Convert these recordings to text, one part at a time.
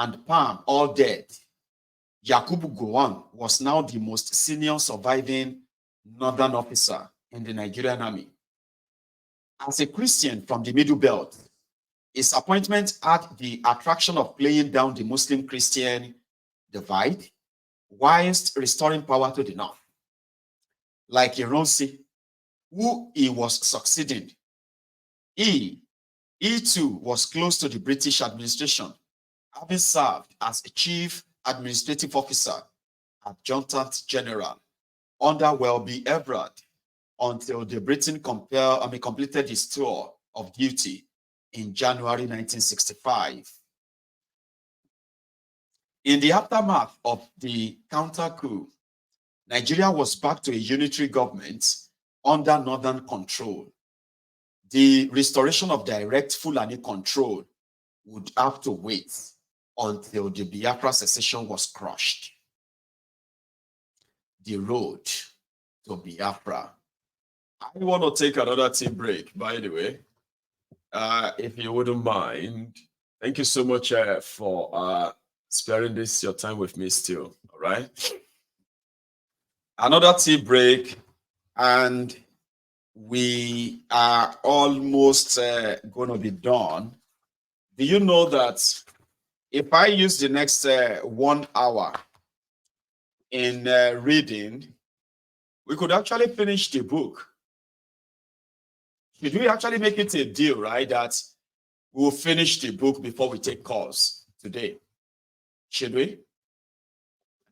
and Palm all dead, Yakubu Gowon was now the most senior surviving northern officer in the Nigerian army. As a Christian from the Middle Belt, his appointment had the attraction of playing down the Muslim-Christian divide whilst restoring power to the north. Like Ironsi, who he was succeeding, he too was close to the British administration, having served as a chief administrative officer, adjutant general under Welby Everard until the Britain completed his tour of duty in January 1965. In the aftermath of the counter-coup, Nigeria was back to a unitary government under northern control. The restoration of direct Fulani control would have to wait until the Biafra secession was crushed. The road to Biafra. I want to take another tea break, by the way, if you wouldn't mind. Thank you so much for sparing your time with me still, all right? Another tea break, and we are almost going to be done. Do you know that if I use the next 1 hour in reading, we could actually finish the book? Should we actually make it a deal, right, that we'll finish the book before we take calls today? Should we?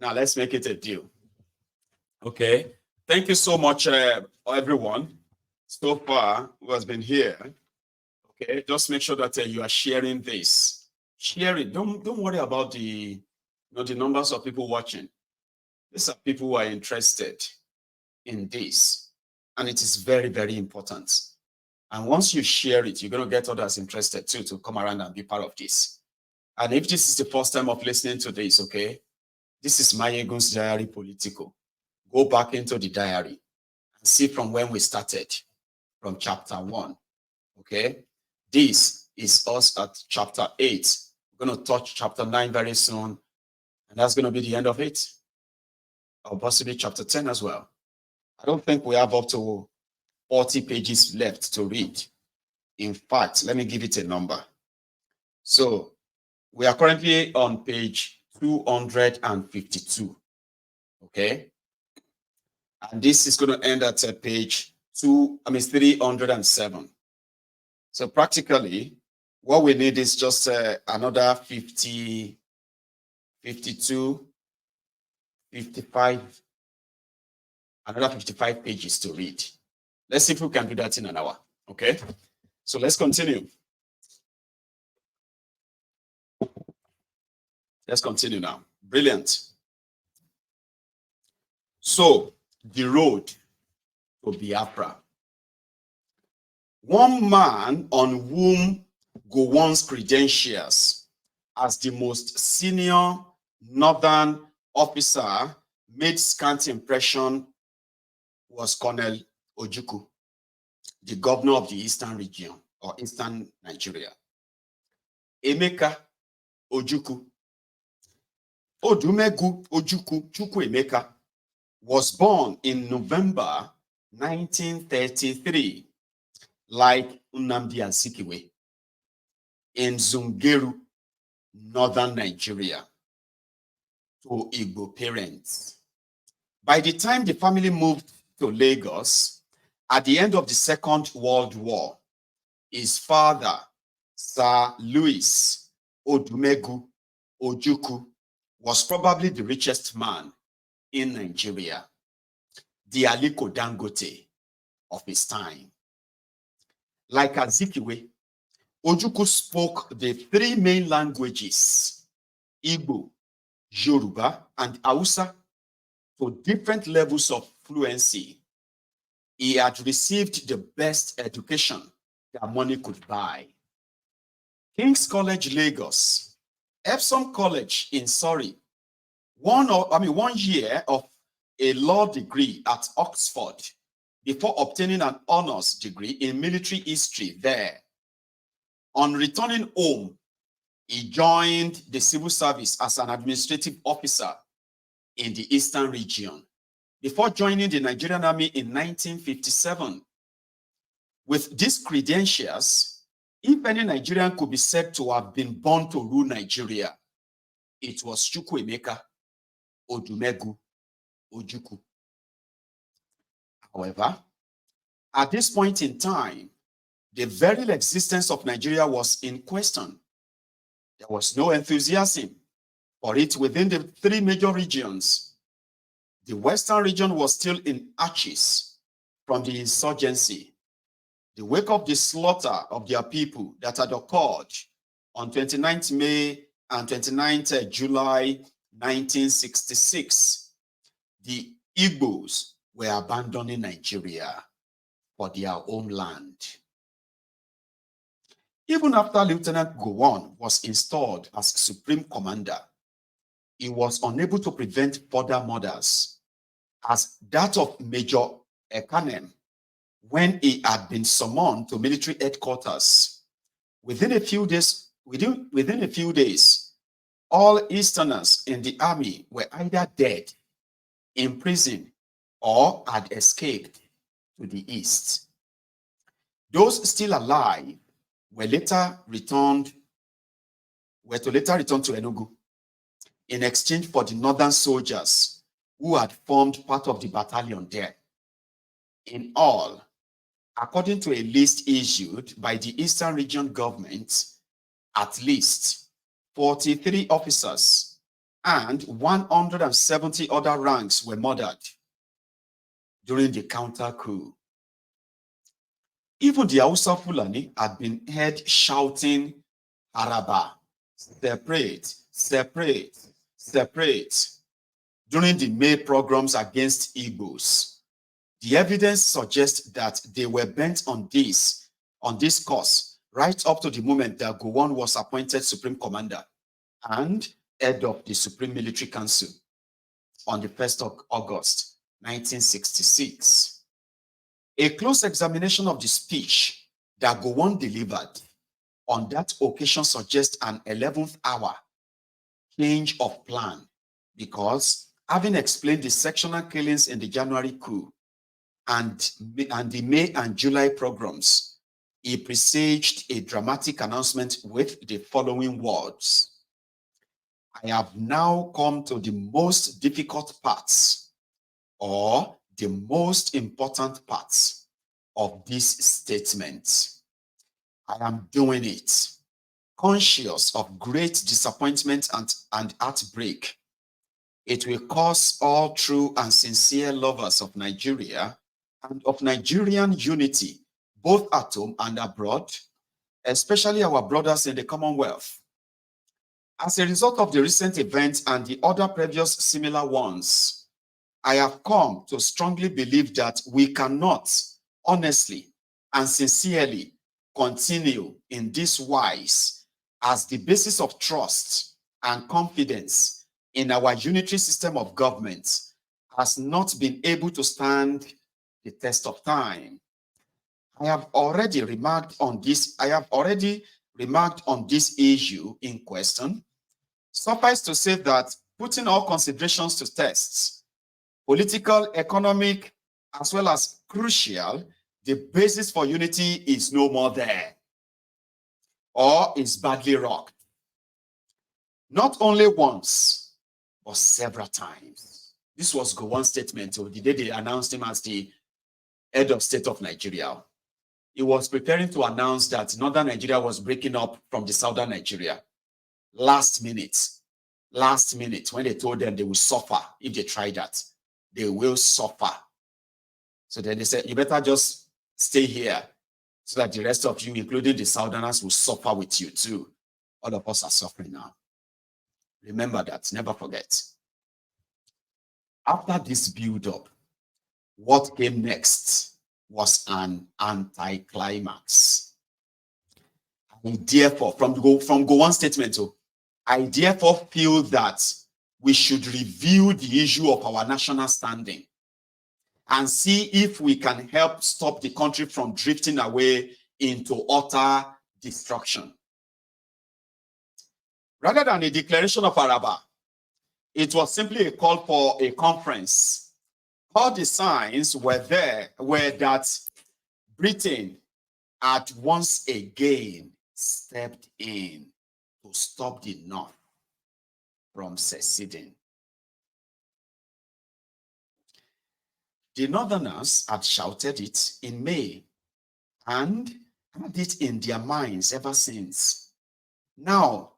Now, let's make it a deal. Okay. Thank you so much, everyone, so far who has been here. Okay. Just make sure that you are sharing this. Share it. Don't worry about the numbers of people watching. These are people who are interested in this. And it is very, very important. And once you share it, you're going to get others interested too to come around and be part of this. And if this is the first time of listening to this, okay, this is Mayegun's Diary Political. Go back into the diary and see from when we started, from chapter 1, okay? This is us at chapter 8. We're going to touch chapter 9 very soon, and that's going to be the end of it, or possibly chapter 10 as well. I don't think we have up to 40 pages left to read. In fact, let me give it a number. So we are currently on page 252, okay? And this is going to end at page 307. So practically, what we need is just another 50, 52, 55, another 55 pages to read. Let's see if we can do that in an hour, okay? So let's continue. Let's continue now. Brilliant. So, the road to Biafra. One man on whom Gowon's credentials as the most senior northern officer made scant impression was Colonel Ojukwu, the governor of the Eastern region or Eastern Nigeria. Emeka Ojukwu, Odumegu Ojukwu Chukwuemeka, was born in November 1933, like Nnamdi Azikiwe, in Zungeru, northern Nigeria, to Igbo parents. By the time the family moved to Lagos, at the end of the Second World War, his father, Sir Louis Odumegu Ojukwu, was probably the richest man in Nigeria, the Aliko Dangote of his time. Like Azikiwe, Ojukwu spoke the three main languages, Igbo, Yoruba, and Hausa, to different levels of fluency. He had received the best education that money could buy. King's College, Lagos, Epsom College in Surrey, 1 year of a law degree at Oxford before obtaining an honors degree in military history there. On returning home, He joined the civil service as an administrative officer in the Eastern region before joining the Nigerian Army in 1957. With these credentials, if any Nigerian could be said to have been born to rule Nigeria, it was Chukwuemeka Odumegu Ojukwu. However, at this point in time, the very existence of Nigeria was in question. There was no enthusiasm for it within the three major regions. The Western region was still in ashes from the insurgency, the wake of the slaughter of their people that had occurred on 29th May and 29th July 1966. The Igbos were abandoning Nigeria for their homeland. Even after Lieutenant Gowon was installed as Supreme Commander, he was unable to prevent further murders, as that of Major Ekanem, when he had been summoned to military headquarters. Within a few days, all Easterners in the army were either dead, in prison, or had escaped to the east. Those still alive were to later return to Enugu in exchange for the northern soldiers who had formed part of the battalion there. In all, according to a list issued by the Eastern Region government, at least 43 officers and 170 other ranks were murdered during the counter coup. Even the Hausa Fulani had been heard shouting, Araba, separate, separate, separate, during the May pogroms against Igbos. The evidence suggests that they were bent on this course right up to the moment that Gowon was appointed Supreme Commander and head of the Supreme Military Council on the 1st of August, 1966. A close examination of the speech that Gowon delivered on that occasion suggests an 11th hour change of plan, because having explained the sectional killings in the January coup and the May and July pogroms, he presaged a dramatic announcement with the following words: I have now come to the most difficult parts, or the most important parts of this statement. I am doing it, conscious of great disappointment and heartbreak. It will cause all true and sincere lovers of Nigeria and of Nigerian unity, both at home and abroad, especially our brothers in the Commonwealth. As a result of the recent events and the other previous similar ones, I have come to strongly believe that we cannot honestly and sincerely continue in this wise as the basis of trust and confidence in our unitary system of government has not been able to stand the test of time. I have already remarked on this issue in question. Suffice to say that, putting all considerations to tests, political, economic, as well as crucial, the basis for unity is no more there, or is badly rocked. Not only once, but several times. This was Gowon's statement the day they announced him as the head of state of Nigeria. He was preparing to announce that northern Nigeria was breaking up from the southern Nigeria. Last minute, when they told them they will suffer if they try that. They will suffer. So then they said, you better just stay here so that the rest of you, including the Southerners, will suffer with you too. All of us are suffering now. Remember that, never forget. After this build-up, what came next was an anticlimax. I therefore, from Gowon's statement, I therefore feel that we should review the issue of our national standing and see if we can help stop the country from drifting away into utter destruction. Rather than a declaration of Araba, it was simply a call for a conference. All the signs were that Britain had once again stepped in to stop the North from seceding. The Northerners had shouted it in May and had it in their minds ever since. Now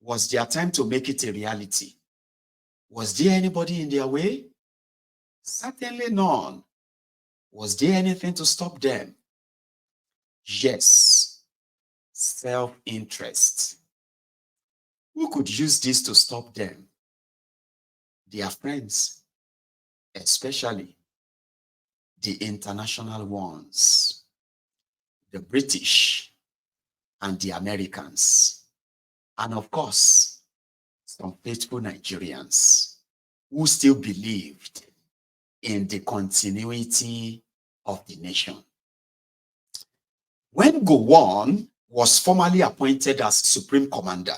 was their time to make it a reality. Was there anybody in their way? Certainly none. Was there anything to stop them? Yes, self-interest. Who could use this to stop them? Their friends, especially the international ones, the British and the Americans, and of course, some faithful Nigerians who still believed in the continuity of the nation. When Gowon was formally appointed as Supreme Commander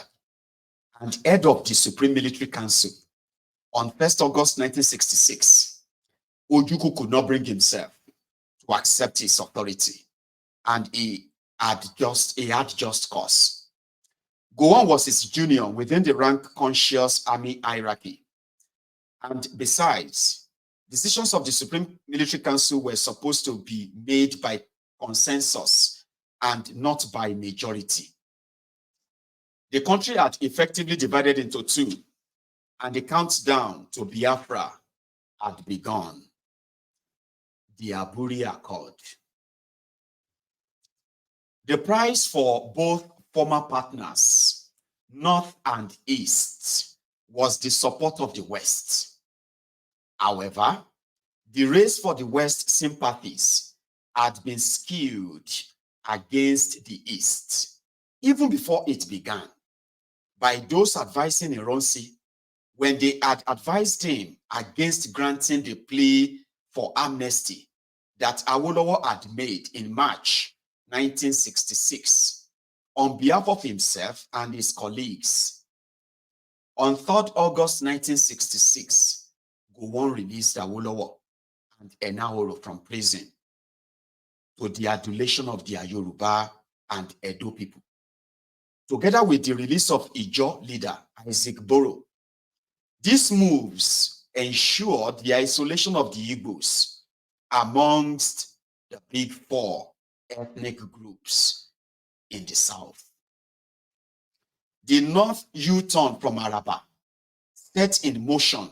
and head of the Supreme Military Council on 1st August 1966, Ojukwu could not bring himself to accept his authority, and he had just cause. Gowon was his junior within the rank-conscious army hierarchy, and besides, decisions of the Supreme Military Council were supposed to be made by consensus and not by majority. The country had effectively divided into two, and the countdown to Biafra had begun. The Aburi Accord. The price for both former partners, North and East, was the support of the West. However, the race for the West sympathies had been skewed against the East, even before it began, by those advising Ironsi when they had advised him against granting the plea for amnesty that Awolowo had made in March 1966 on behalf of himself and his colleagues. On 3rd August 1966, Gowon released Awolowo and Enahoro from prison to the adulation of their Yoruba and Edo people, together with the release of Ijaw leader Isaac Boro. These moves ensured the isolation of the Igbos amongst the big four ethnic groups in the South. The North U-turn from Araba set in motion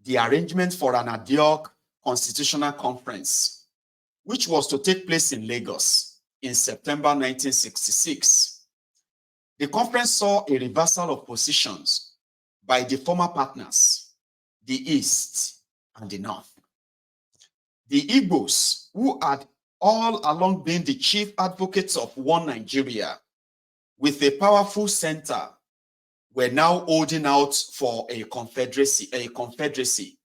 the arrangement for an ad hoc constitutional conference, which was to take place in Lagos in September 1966. The conference saw a reversal of positions by the former partners, the East and the North. The Igbos, who had all along been the chief advocates of one Nigeria, with a powerful center, were now holding out for a confederacy,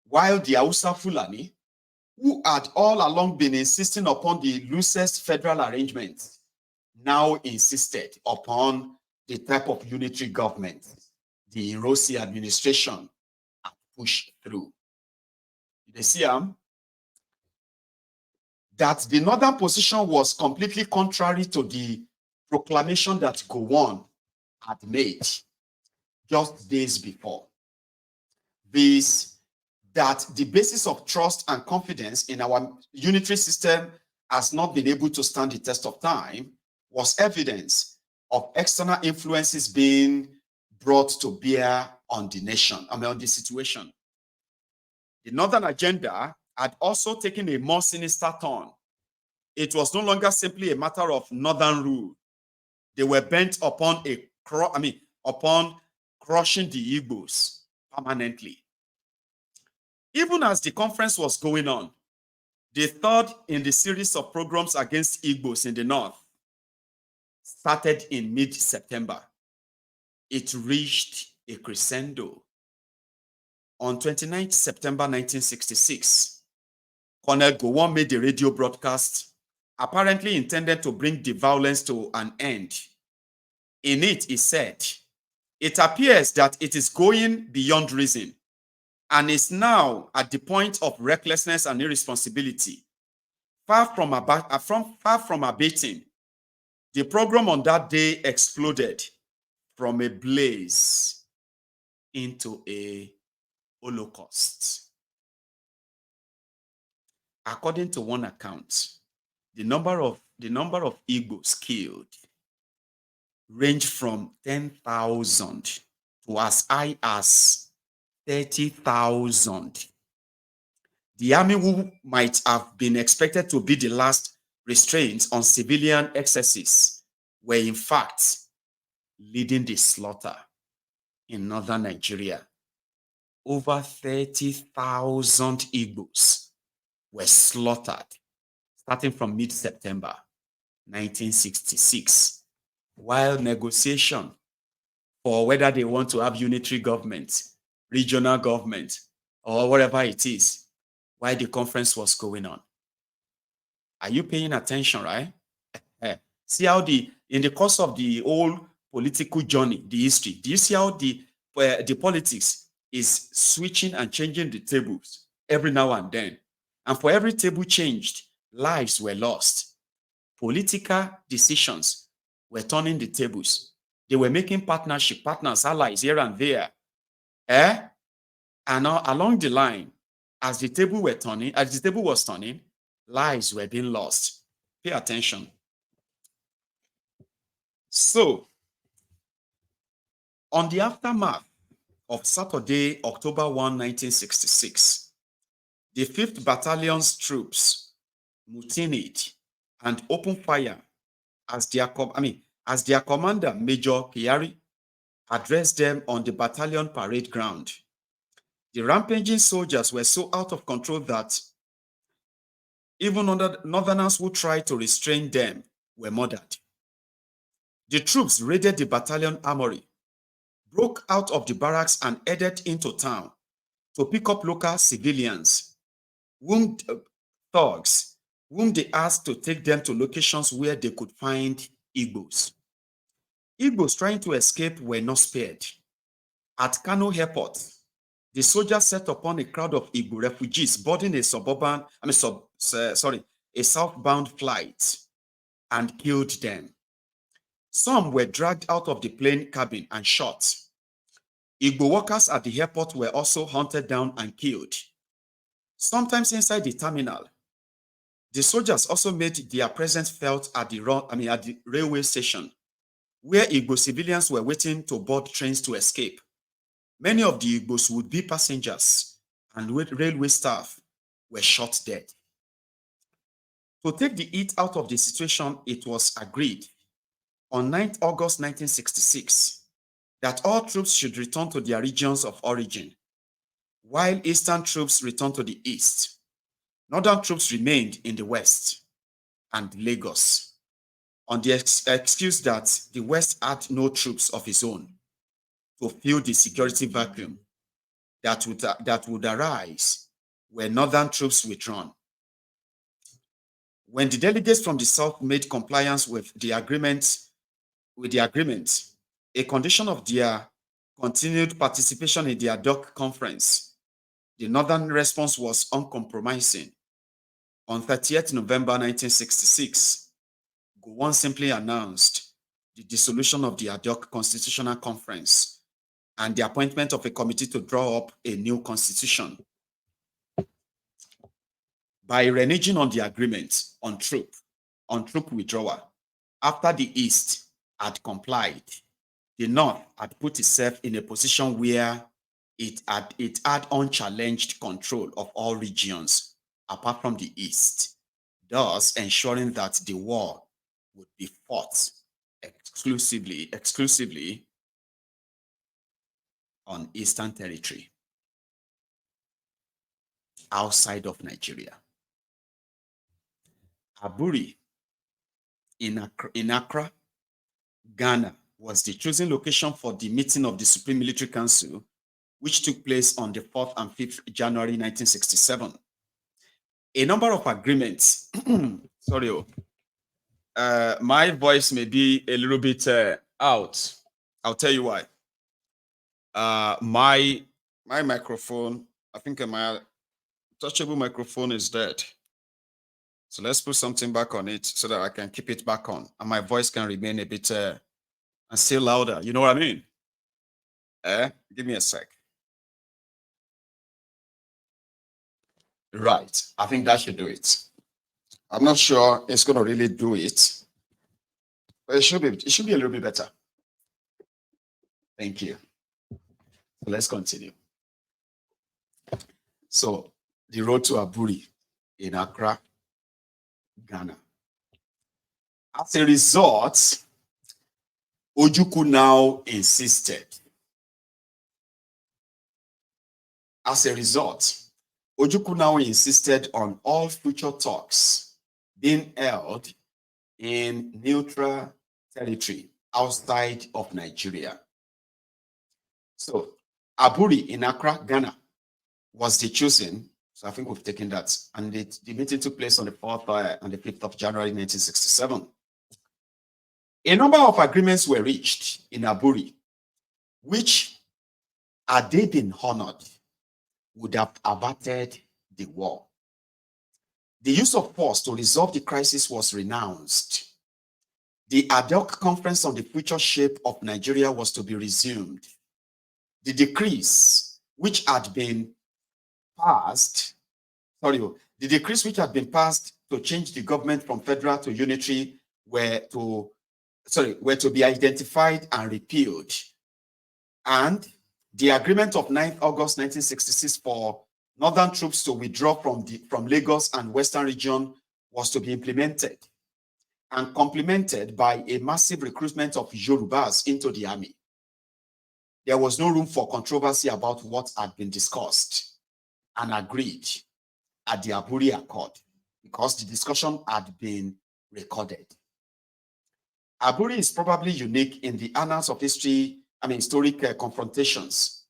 while the Hausa Fulani, who had all along been insisting upon the loosest federal arrangement, now insisted upon the type of unitary government the Ironsi administration had pushed through. You see that the northern position was completely contrary to the proclamation that Gowon had made just days before. This, that the basis of trust and confidence in our unitary system has not been able to stand the test of time, was evidence of external influences being brought to bear on the nation, on the situation. The northern agenda had also taken a more sinister turn. It was no longer simply a matter of northern rule. They were bent upon upon crushing the Igbos permanently. Even as the conference was going on, the third in the series of programs against Igbos in the north started in mid-September. It reached a crescendo. On 29 September 1966, Colonel Gowon made a radio broadcast apparently intended to bring the violence to an end. In it, he said, it appears that it is going beyond reason and is now at the point of recklessness and irresponsibility. Far from abating, the program on that day exploded from a blaze into a holocaust. According to one account, the number of Igbos killed ranged from 10,000 to as high as 30,000. The army, who might have been expected to be the last restraints on civilian excesses, were in fact leading the slaughter in northern Nigeria. Over 30,000 Igbos were slaughtered starting from mid-September 1966, while negotiation for whether they want to have unitary government, regional government, or whatever it is, while the conference was going on. Are you paying attention, right? See how in the course of the whole political journey, the history, do you see how the politics is switching and changing the tables every now and then? And for every table changed, lives were lost. Political decisions were turning the tables. They were making partners, allies here and there. And along the line, as the table was turning, lives were being lost. Pay attention. So, on the aftermath of Saturday, October 1, 1966, the 5th Battalion's troops mutinied and opened fire as their commander, Major Kiari, addressed them on the battalion parade ground. The rampaging soldiers were so out of control that even northerners who tried to restrain them were murdered. The troops raided the battalion armory, broke out of the barracks and headed into town to pick up local civilians, thugs, whom they asked to take them to locations where they could find Igbos. Igbos trying to escape were not spared. At Kano Airport, the soldiers set upon a crowd of Igbo refugees boarding a southbound flight and killed them. Some were dragged out of the plane cabin and shot. Igbo workers at the airport were also hunted down and killed. Sometimes inside the terminal, the soldiers also made their presence felt at the railway station, where Igbo civilians were waiting to board trains to escape. Many of the Igbos would-be passengers and railway staff were shot dead. To take the heat out of the situation, it was agreed on 9th August 1966 that all troops should return to their regions of origin, while Eastern troops returned to the east. Northern troops remained in the west and Lagos, on the excuse that the West had no troops of its own to fill the security vacuum that would arise when Northern troops withdrawn. When the delegates from the South made compliance with the agreement, a condition of their continued participation in the ad hoc conference, the Northern response was uncompromising. On 30th November 1966, Gowon simply announced the dissolution of the ad hoc constitutional conference and the appointment of a committee to draw up a new constitution. By reneging on the agreement on troop withdrawal, after the East had complied, the North had put itself in a position where it had unchallenged control of all regions apart from the East, thus ensuring that the war would be fought exclusively on Eastern territory, outside of Nigeria. Aburi in Accra, Ghana, was the chosen location for the meeting of the Supreme Military Council, which took place on the 4th and 5th January 1967. A number of agreements, my voice may be a little bit out. I'll tell you why. My microphone, I think my touchable microphone is dead. So let's put something back on it so that I can keep it back on and my voice can remain a bit and still louder. You know what I mean? Give me a sec. Right. I think that should do it. I'm not sure it's going to really do it, but it should be a little bit better. Thank you. So let's continue. So the road to Aburi in Accra, Ghana. As a result, Ojukwu now insisted. As a result, Ojukwu now insisted on all future talks being held in neutral territory outside of Nigeria. So Aburi in Accra, Ghana was the chosen. So I think we've taken that. And the meeting took place on the 4th and the 5th of January 1967. A number of agreements were reached in Aburi, which, had they been honored, would have averted the war. The use of force to resolve the crisis was renounced. The ad hoc conference on the future shape of Nigeria was to be resumed. The decrees which had been passed to change the government from federal to unitary were to be identified and repealed. And the agreement of 9th August 1966 for northern troops to withdraw from Lagos and Western region was to be implemented and complemented by a massive recruitment of Yorubas into the army. There was no room for controversy about what had been discussed and agreed at the Aburi Accord because the discussion had been recorded. Aburi is probably unique in the annals of historic confrontations.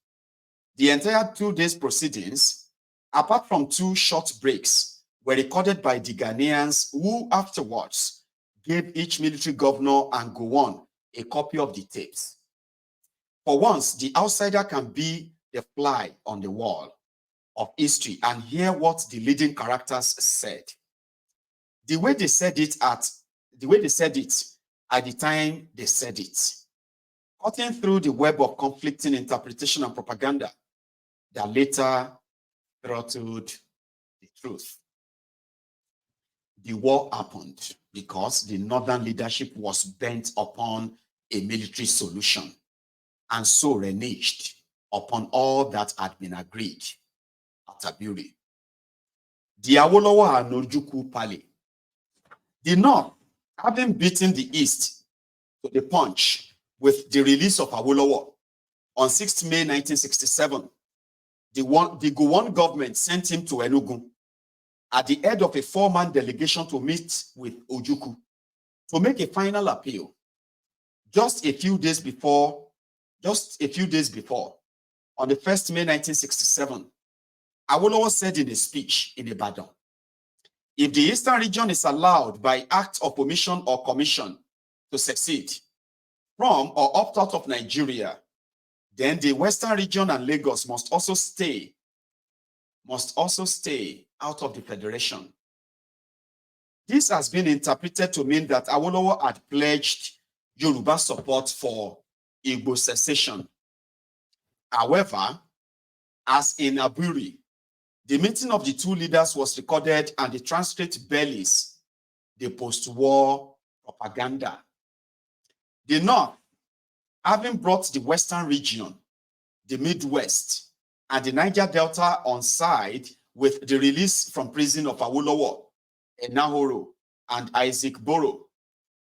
The entire 2 days proceedings, apart from 2 short breaks, were recorded by the Ghanaians who afterwards gave each military governor and Gowon a copy of the tapes. For once, the outsider can be the fly on the wall of history and hear what the leading characters said. The way they said it at the time they said it, cutting through the web of conflicting interpretation and propaganda that later throttled the truth. The war happened because the northern leadership was bent upon a military solution and so reneged upon all that had been agreed at Aburi. The Awolowo and Ojukwu parley. The North, having beaten the East to the punch with the release of Awolowo on 6th May 1967, the Gowon government sent him to Enugu at the head of a 4-man delegation to meet with Ojukwu to make a final appeal. Just a few days before, on the 1st May 1967, Awolowo said in a speech in Ibadan, if the Eastern region is allowed by act of omission or commission to succeed from or opt out of Nigeria, then the Western region and Lagos must also stay out of the federation. This has been interpreted to mean that Awolowo had pledged Yoruba support for Igbo secession. However, as in Aburi, the meeting of the 2 leaders was recorded and the transcript bellies the post-war propaganda. The North, having brought the Western region, the Midwest, and the Niger Delta on side with the release from prison of Awolowo, Enahoro, and Isaac Boro,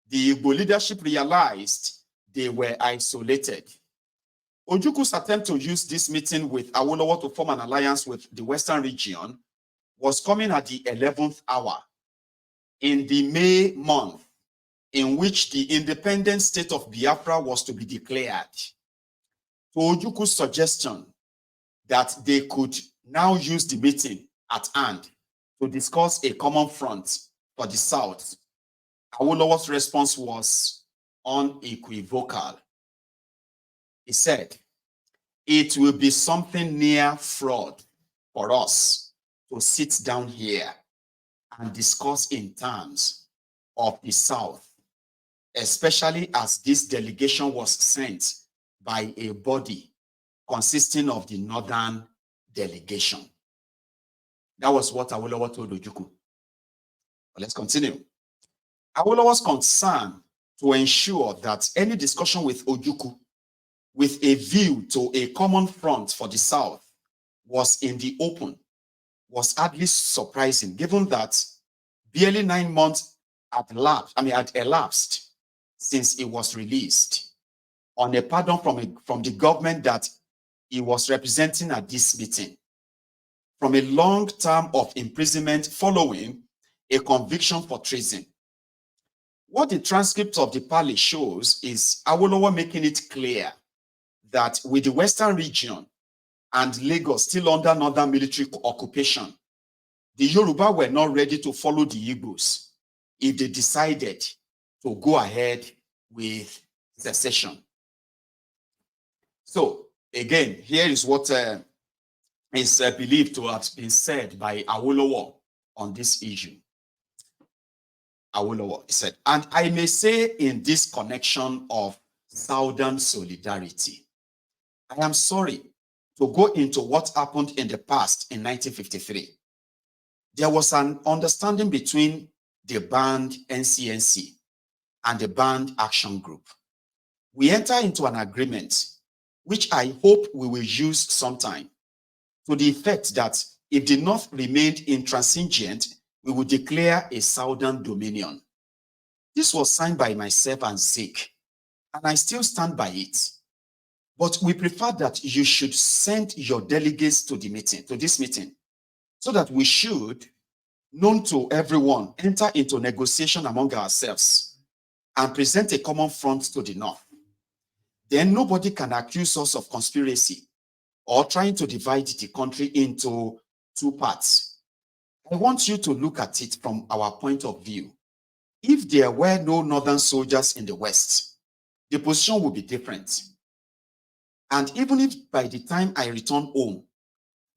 the Igbo leadership realized they were isolated. Ojukwu's attempt to use this meeting with Awolowo to form an alliance with the Western region was coming at the 11th hour in the May month in which the independent state of Biafra was to be declared. To Ojukwu's suggestion that they could now use the meeting at hand to discuss a common front for the South, Awolowo's response was, unequivocal. He said, it will be something near fraud for us to sit down here and discuss in terms of the South, especially as this delegation was sent by a body consisting of the Northern delegation. That was what Awolowo told Ojukwu. But let's continue. Awolowo's concern to ensure that any discussion with Ojukwu with a view to a common front for the South was in the open was hardly surprising, given that barely 9 months had elapsed since it was released on a pardon from the government that he was representing at this meeting, from a long term of imprisonment following a conviction for treason. What the transcript of the parley shows is Awolowo making it clear that with the Western region and Lagos still under Northern military occupation, the Yoruba were not ready to follow the Igbos if they decided to go ahead with secession. So, again, here is what is believed to have been said by Awolowo on this issue. Awolowo said, and I may say in this connection of Southern solidarity, I am sorry to go into what happened in the past in 1953. There was an understanding between the band NCNC and the band Action Group. We enter into an agreement, which I hope we will use sometime, to the effect that if the North remained intransigent, we would declare a Southern Dominion. This was signed by myself and Zeke, and I still stand by it. But we prefer that you should send your delegates to the meeting, to this meeting, so that we should, known to everyone, enter into negotiation among ourselves and present a common front to the North. Then nobody can accuse us of conspiracy or trying to divide the country into two parts. I want you to look at it from our point of view. If there were no Northern soldiers in the West, the position would be different. And even if by the time I return home,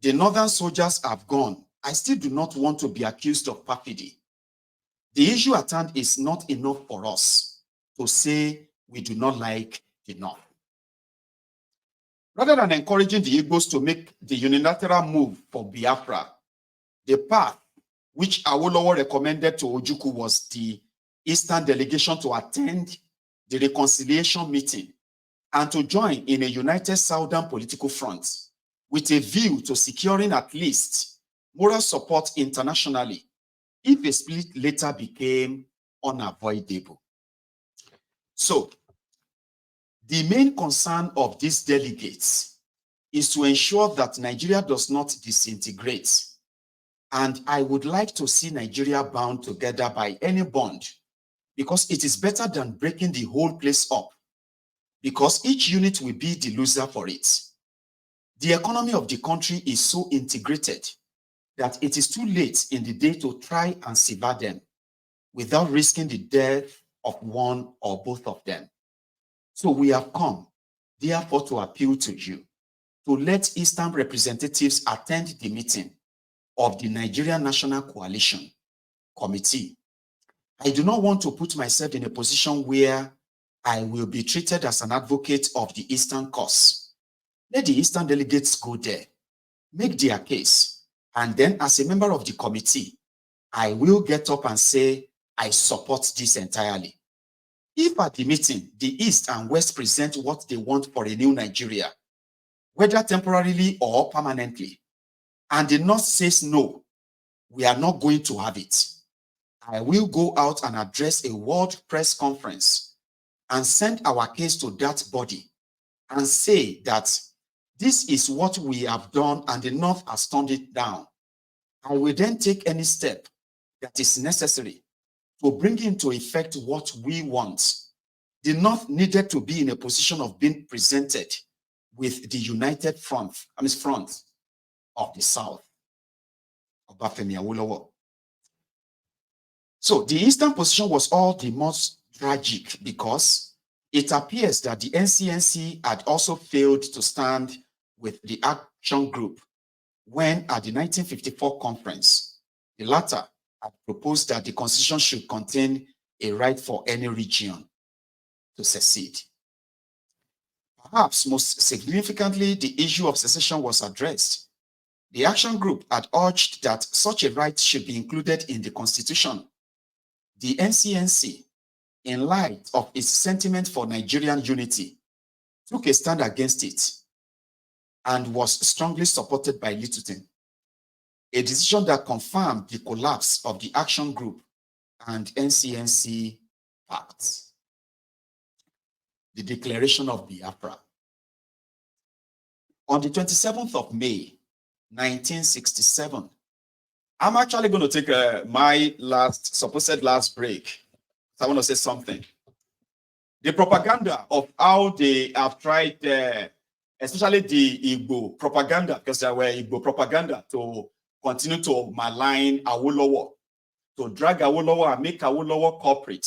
the Northern soldiers have gone, I still do not want to be accused of perfidy. The issue at hand is not enough for us to say we do not like the North. Rather than encouraging the Igbos to make the unilateral move for Biafra, the path which Awolowo recommended to Ojukwu was the Eastern delegation to attend the reconciliation meeting and to join in a united Southern political front with a view to securing at least moral support internationally if a split later became unavoidable. So, the main concern of these delegates is to ensure that Nigeria does not disintegrate. And I would like to see Nigeria bound together by any bond, because it is better than breaking the whole place up, because each unit will be the loser for it. The economy of the country is so integrated that it is too late in the day to try and sever them without risking the death of one or both of them. So we have come, therefore, to appeal to you to let Eastern representatives attend the meeting of the Nigerian National Coalition Committee. I do not want to put myself in a position where I will be treated as an advocate of the Eastern cause. Let the Eastern delegates go there, make their case, and then as a member of the committee, I will get up and say, I support this entirely. If at the meeting, the East and West present what they want for a new Nigeria, whether temporarily or permanently, and the North says no, we are not going to have it, I will go out and address a world press conference and send our case to that body and say that this is what we have done and the North has turned it down. I will then take any step that is necessary to bring into effect what we want. The North needed to be in a position of being presented with the united front of the South. So the Eastern position was all the most tragic because it appears that the NCNC had also failed to stand with the action group when at the 1954 conference, the latter had proposed that the constitution should contain a right for any region to secede. Perhaps most significantly, the issue of secession was addressed. The action group had urged that such a right should be included in the constitution. The NCNC, in light of its sentiment for Nigerian unity, took a stand against it and was strongly supported by Littleton, a decision that confirmed the collapse of the action group and NCNC pact. The Declaration of Biafra. On the 27th of May, 1967, I'm actually going to take my supposed last break. So I want to say something. The propaganda of how they have tried, especially the Igbo propaganda, because there were Igbo propaganda to continue to malign Awolowo, to drag Awolowo and make Awolowo corporate,